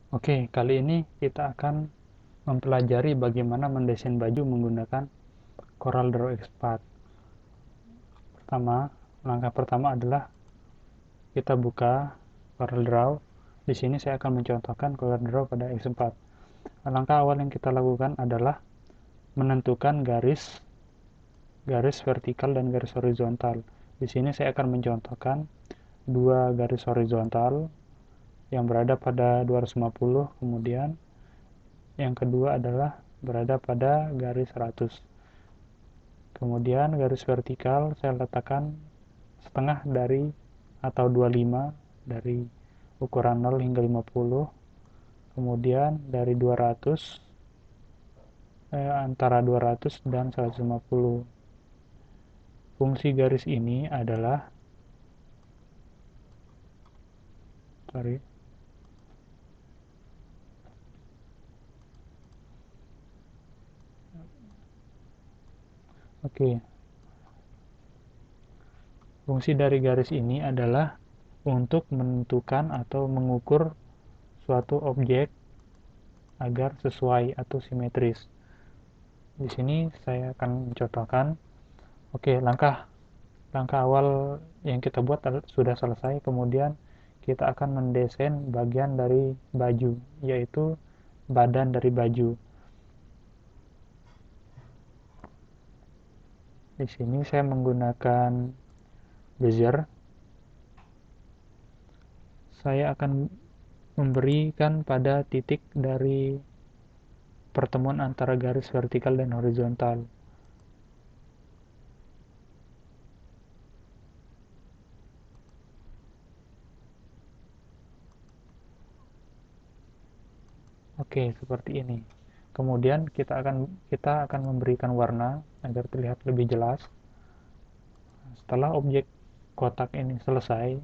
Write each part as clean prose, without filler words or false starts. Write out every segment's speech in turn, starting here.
Oke, kali ini kita akan mempelajari bagaimana mendesain baju menggunakan CorelDRAW X4. Langkah pertama adalah kita buka CorelDRAW. Di sini saya akan mencontohkan CorelDRAW pada X4. Langkah awal yang kita lakukan adalah menentukan garis vertikal dan garis horizontal. Di sini saya akan mencontohkan dua garis horizontal yang berada pada 250, kemudian yang kedua adalah berada pada garis 100. Kemudian garis vertikal saya letakkan setengah dari atau 25 dari ukuran 0 hingga 50. Kemudian dari 200 antara 200 dan 150. Fungsi garis ini adalah Oke. Fungsi dari garis ini adalah untuk menentukan atau mengukur suatu objek agar sesuai atau simetris. Di sini saya akan mencontohkan. Oke, langkah awal yang kita buat sudah selesai. Kemudian kita akan mendesain bagian dari baju, yaitu badan dari baju. Di sini saya menggunakan bezier. Saya akan memberikan pada titik dari pertemuan antara garis vertikal dan horizontal. Oke, seperti ini. Kemudian kita akan memberikan warna agar terlihat lebih jelas. Setelah objek kotak ini selesai,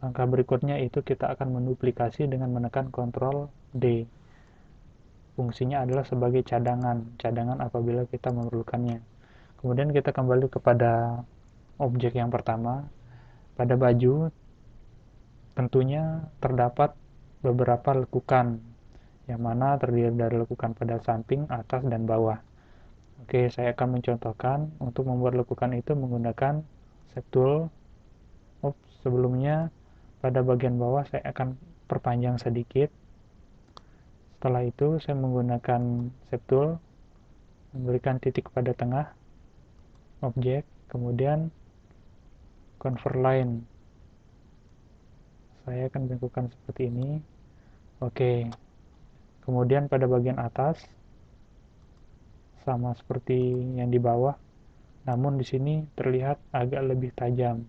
langkah berikutnya itu kita akan menduplikasi dengan menekan Ctrl D. Fungsinya adalah sebagai cadangan apabila kita memerlukannya. Kemudian kita kembali kepada objek yang pertama. Pada baju tentunya terdapat beberapa lekukan, yang mana terdiri dari lekukan pada samping, atas, dan bawah. Oke, saya akan mencontohkan untuk membuat lekukan itu menggunakan Shape Tool. Sebelumnya pada bagian bawah saya akan perpanjang sedikit. Setelah itu saya menggunakan Shape Tool, memberikan titik pada tengah objek, kemudian Convert Line. Saya akan lakukan seperti ini. Oke, kemudian pada bagian atas sama seperti yang di bawah, namun di sini terlihat agak lebih tajam.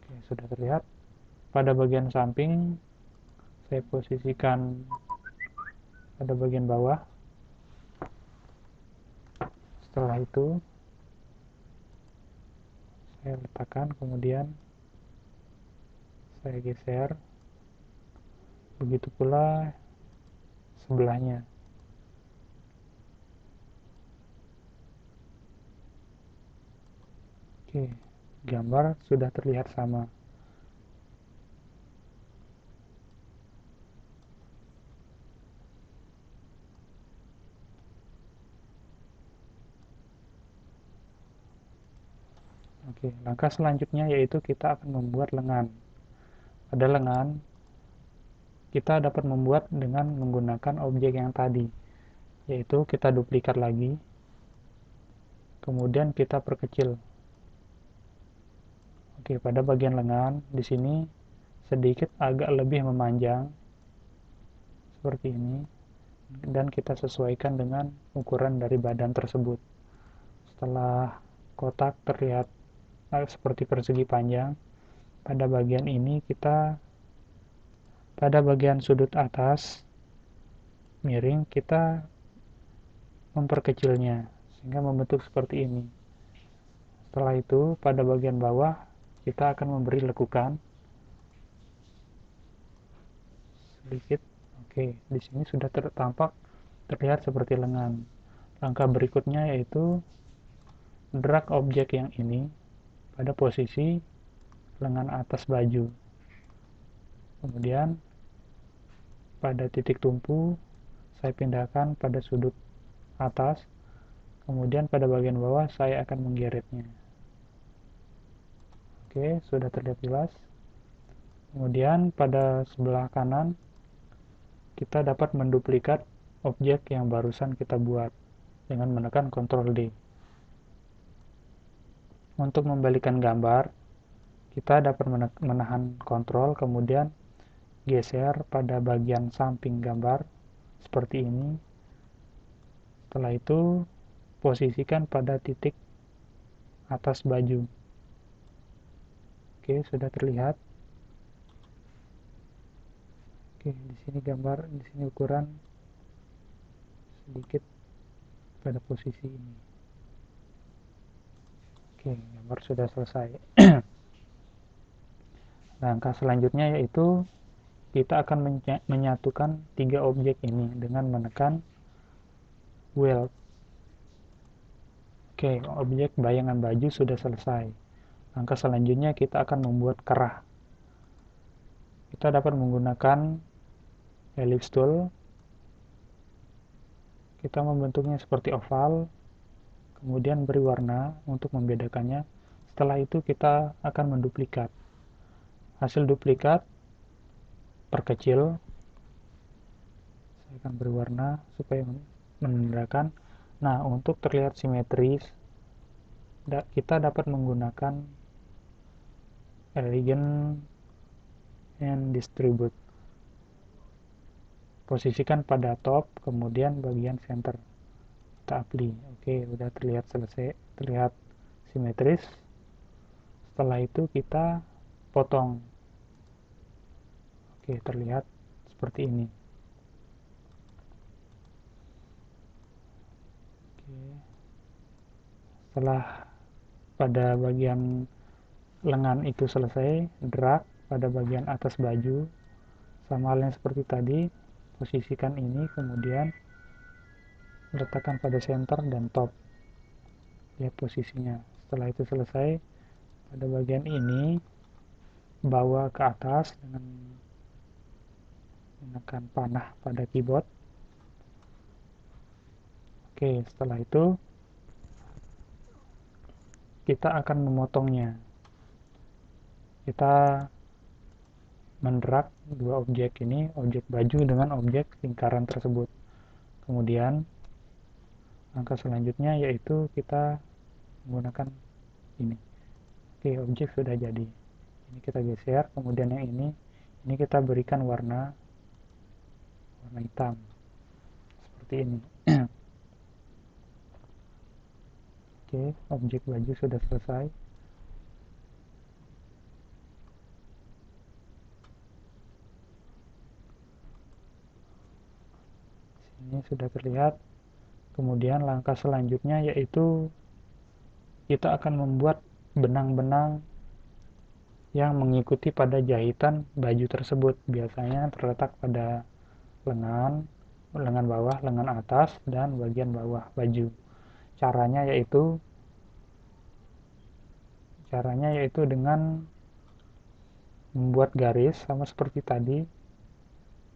Oke, sudah terlihat. Pada bagian samping saya posisikan pada bagian bawah. Setelah itu saya letakkan, kemudian saya geser. Begitu pula sebelahnya. Oke, gambar sudah terlihat sama. Oke, langkah selanjutnya yaitu kita akan membuat lengan. Pada lengan kita dapat membuat dengan menggunakan objek yang tadi, yaitu kita duplikat lagi, kemudian kita perkecil. Oke, pada bagian lengan di sini sedikit agak lebih memanjang seperti ini, dan kita sesuaikan dengan ukuran dari badan tersebut. Setelah kotak terlihat seperti persegi panjang, pada bagian ini pada bagian sudut atas miring kita memperkecilnya sehingga membentuk seperti ini. Setelah itu pada bagian bawah kita akan memberi lekukan sedikit. Oke, di sini sudah terlihat seperti lengan. Langkah berikutnya yaitu drag objek yang ini pada posisi lengan atas baju. Kemudian pada titik tumpu saya pindahkan pada sudut atas, kemudian pada bagian bawah saya akan menggeretnya. Oke, sudah terlihat jelas. Kemudian pada sebelah kanan kita dapat menduplikat objek yang barusan kita buat dengan menekan Ctrl D. Untuk membalikan gambar, kita dapat menahan Ctrl, kemudian geser pada bagian samping gambar seperti ini. Setelah itu posisikan pada titik atas baju. Oke, sudah terlihat. Oke, di sini gambar, di sini ukuran sedikit pada posisi ini. Oke, gambar sudah selesai. Langkah selanjutnya yaitu kita akan menyatukan 3 objek ini dengan menekan weld. Oke, objek bayangan baju sudah selesai. Langkah selanjutnya kita akan membuat kerah. Kita dapat menggunakan ellipse tool. Kita membentuknya seperti oval, kemudian beri warna untuk membedakannya. Setelah itu kita akan menduplikat. Hasil duplikat perkecil. Saya akan beri warna supaya menandakan. Nah, untuk terlihat simetris, kita dapat menggunakan elegant and distribute. Posisikan pada top, kemudian bagian center. Kita apply. Oke, udah terlihat selesai, terlihat simetris. Setelah itu kita potong. Oke, terlihat seperti ini. Oke. Setelah pada bagian lengan itu selesai, drag pada bagian atas baju, sama halnya seperti tadi, posisikan ini, kemudian letakkan pada center dan top. Lihat posisinya. Setelah itu selesai, pada bagian ini bawa ke atas dengan menekan panah pada keyboard. Oke, setelah itu kita akan memotongnya. Kita mendrag 2 objek ini, objek baju dengan objek lingkaran tersebut. Kemudian langkah selanjutnya yaitu kita menggunakan ini. Oke, objek sudah jadi. Ini kita geser, kemudian yang ini kita berikan warna hitam seperti ini. Oke, objek baju sudah selesai. Ini sudah terlihat. Kemudian langkah selanjutnya yaitu kita akan membuat benang-benang yang mengikuti pada jahitan baju tersebut. Biasanya terletak pada lengan bawah, lengan atas, dan bagian bawah baju. Caranya yaitu dengan membuat garis sama seperti tadi.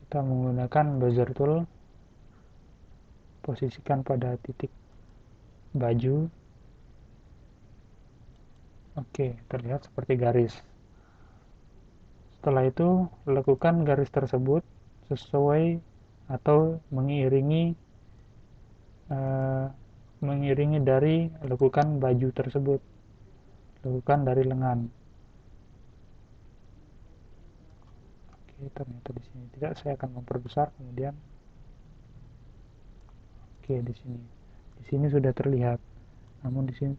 Kita menggunakan bezier tool, posisikan pada titik baju. Oke, terlihat seperti garis. Setelah itu lakukan garis tersebut sesuai atau mengiringi dari lekukan baju tersebut, lekukan dari lengan. Oke, ternyata di sini tidak, saya akan memperbesar. Kemudian oke, di sini sudah terlihat, namun di sini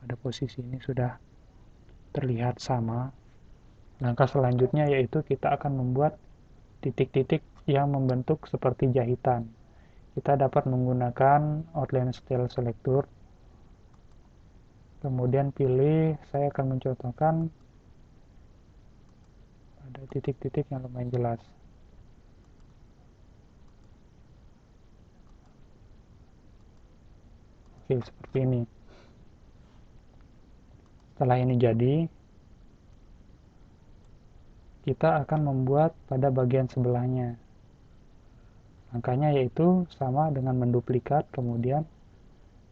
pada posisi ini sudah terlihat sama. Langkah selanjutnya yaitu kita akan membuat titik-titik yang membentuk seperti jahitan. kita dapat menggunakan outline style selector. Kemudian pilih, saya akan mencontohkan ada titik-titik yang lumayan jelas. Oke, seperti ini. Setelah ini jadi, kita akan membuat pada bagian sebelahnya. Langkahnya yaitu sama dengan menduplikat, kemudian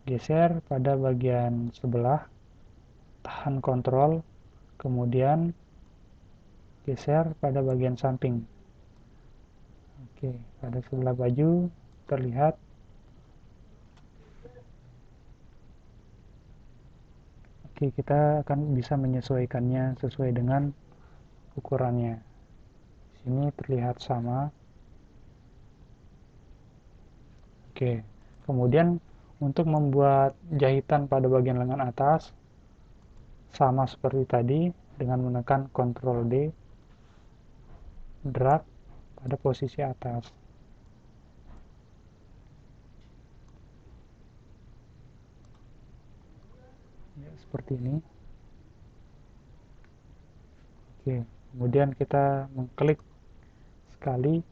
geser pada bagian sebelah, tahan kontrol, kemudian geser pada bagian samping. Oke, pada sebelah baju terlihat. Oke, kita akan bisa menyesuaikannya sesuai dengan ukurannya. Sini terlihat sama. Oke, kemudian untuk membuat jahitan pada bagian lengan atas, sama seperti tadi, dengan menekan Ctrl D, drag pada posisi atas. Ya, seperti ini. Oke, kemudian kita mengklik sekali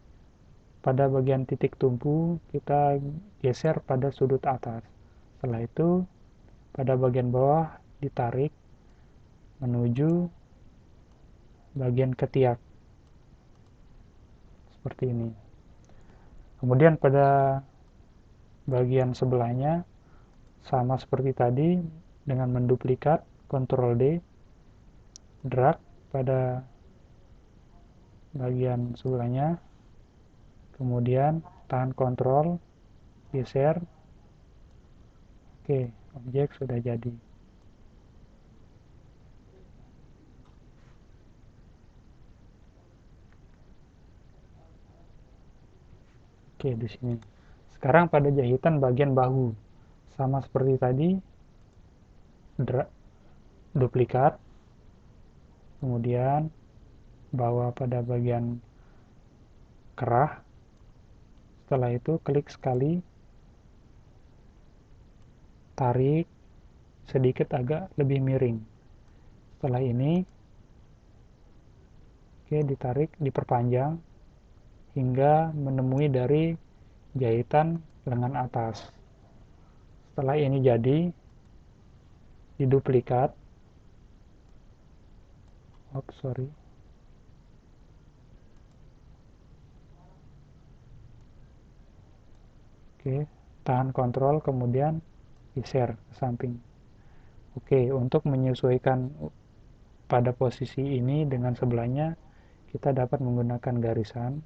pada bagian titik tumpu, kita geser pada sudut atas. Setelah itu, pada bagian bawah ditarik menuju bagian ketiak. Seperti ini. Kemudian pada bagian sebelahnya, sama seperti tadi, dengan menduplikat, Ctrl D, drag pada bagian sebelahnya, kemudian tahan kontrol, geser. Oke, objek sudah jadi. Oke, di sini. Sekarang pada jahitan bagian bahu, sama seperti tadi, duplikat, kemudian bawa pada bagian kerah. Setelah itu klik sekali, tarik sedikit agak lebih miring. Setelah ini, oke, ditarik, diperpanjang hingga menemui dari jahitan lengan atas. Setelah ini jadi, diduplikat. Sorry. Oke, tahan kontrol, kemudian geser ke samping. Oke, untuk menyesuaikan pada posisi ini dengan sebelahnya, kita dapat menggunakan garisan.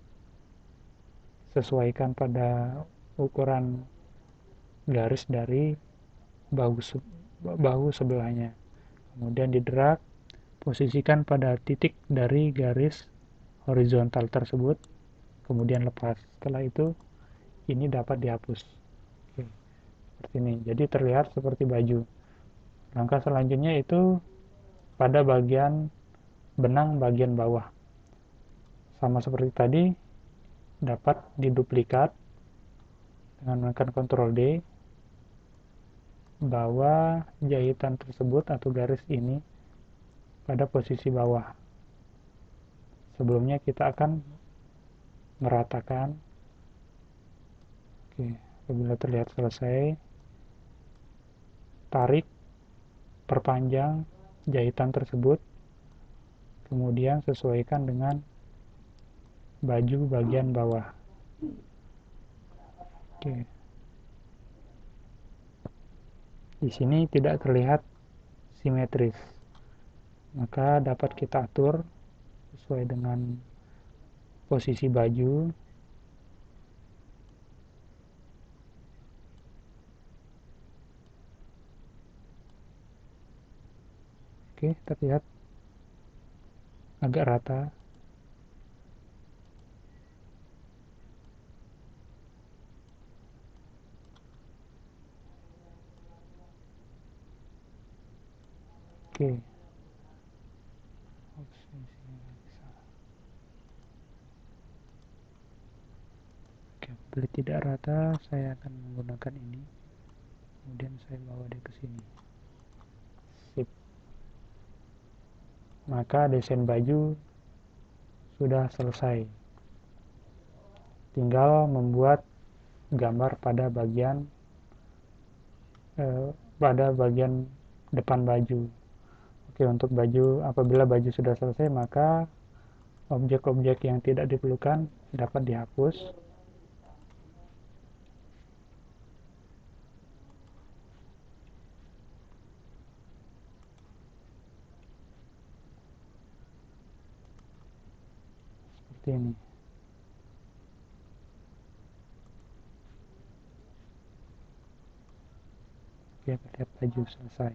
Sesuaikan pada ukuran garis dari bahu sebelahnya. Kemudian didrag, posisikan pada titik dari garis horizontal tersebut, kemudian lepas. Setelah itu, ini dapat dihapus. Oke, seperti ini. Jadi terlihat seperti baju. Langkah selanjutnya itu pada bagian benang bagian bawah. Sama seperti tadi, dapat diduplikat dengan menekan Ctrl D, bawa jahitan tersebut atau garis ini pada posisi bawah. Sebelumnya kita akan meratakan. Oke, apabila terlihat selesai, tarik, perpanjang jahitan tersebut, kemudian sesuaikan dengan baju bagian bawah. Oke. Di sini tidak terlihat simetris, maka dapat kita atur sesuai dengan posisi baju. Oke, terlihat agak rata. Oke. Oke, pilih tidak rata, saya akan menggunakan ini, kemudian saya bawa dia ke sini. Sip. Maka desain baju sudah selesai. Tinggal membuat gambar pada bagian depan baju. Oke, untuk baju, apabila baju sudah selesai, maka objek-objek yang tidak diperlukan dapat dihapus. Seperti ini. Oke, lihat baju selesai.